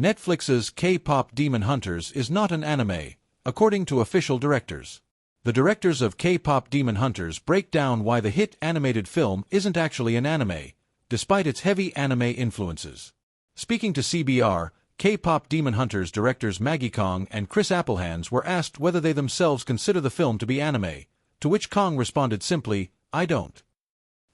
Netflix's K-pop Demon Hunters is not an anime, according to official directors. The directors of K-pop Demon Hunters break down why the hit animated film isn't actually an anime, despite its heavy anime influences. Speaking to CBR, K-pop Demon Hunters directors Maggie Kong and Chris Applehands were asked whether they themselves consider the film to be anime, to which Kong responded simply, "I don't."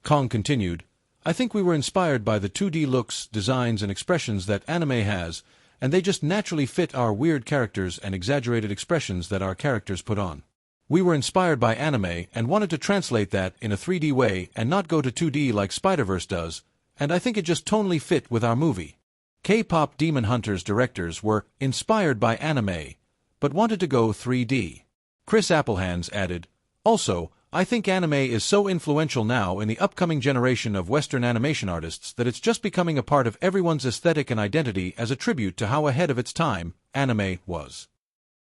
Kong continued, "I think we were inspired by the 2D looks, designs, and expressions that anime has, and they just naturally fit our weird characters and exaggerated expressions that our characters put on. We were inspired by anime and wanted to translate that in a 3D way and not go to 2D like Spider-Verse does, and I think it just tonally fit with our movie." K-pop Demon Hunters directors were inspired by anime, but wanted to go 3D. Chris Applehands added, "Also, I think anime is so influential now in the upcoming generation of Western animation artists that it's just becoming a part of everyone's aesthetic and identity as a tribute to how ahead of its time anime was."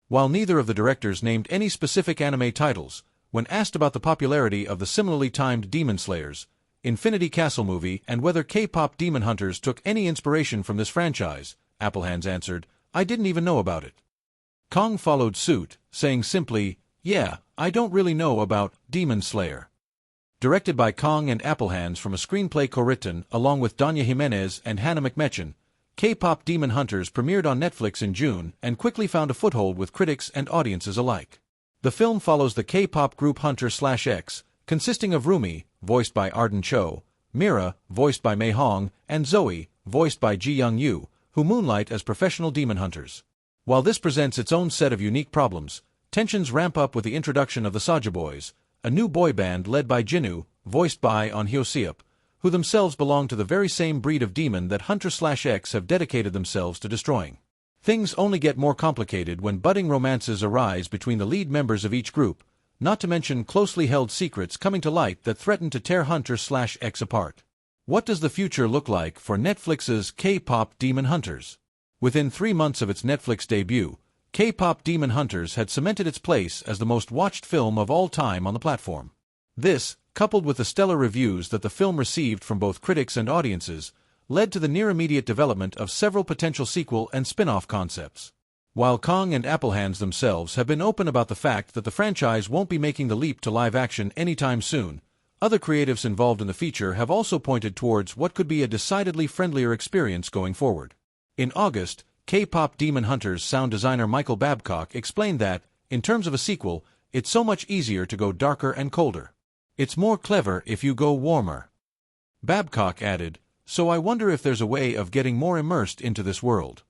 While neither of the directors named any specific anime titles, when asked about the popularity of the similarly timed Demon Slayers, Infinity Castle movie and whether K-pop Demon Hunters took any inspiration from this franchise, Applehands answered, "I didn't even know about it." Kong followed suit, saying simply, "Yeah, I don't really know about Demon Slayer." Directed by Kong and Applehands from a screenplay co-written along with Danya Jimenez and Hannah McMechen, K-pop Demon Hunters premiered on Netflix in June and quickly found a foothold with critics and audiences alike. The film follows the K-pop group Hunter/X, consisting of Rumi, voiced by Arden Cho, Mira, voiced by Mei Hong, and Zoe, voiced by Ji Young Yu, who moonlight as professional demon hunters. While this presents its own set of unique problems, tensions ramp up with the introduction of the Saja Boys, a new boy band led by Jinwoo, voiced by Ahn Hyo-seop, who themselves belong to the very same breed of demon that Hunter/X have dedicated themselves to destroying. Things only get more complicated when budding romances arise between the lead members of each group, not to mention closely held secrets coming to light that threaten to tear Hunter/X apart. What does the future look like for Netflix's K-pop Demon Hunters? Within 3 months of its Netflix debut, K-pop Demon Hunters had cemented its place as the most watched film of all time on the platform. This, coupled with the stellar reviews that the film received from both critics and audiences, led to the near-immediate development of several potential sequel and spin-off concepts. While Kong and Applehands themselves have been open about the fact that the franchise won't be making the leap to live action anytime soon, other creatives involved in the feature have also pointed towards what could be a decidedly friendlier experience going forward. In August, K-pop Demon Hunters sound designer Michael Babcock explained that, in terms of a sequel, it's so much easier to go darker and colder. It's more clever if you go warmer. Babcock added, "So I wonder if there's a way of getting more immersed into this world."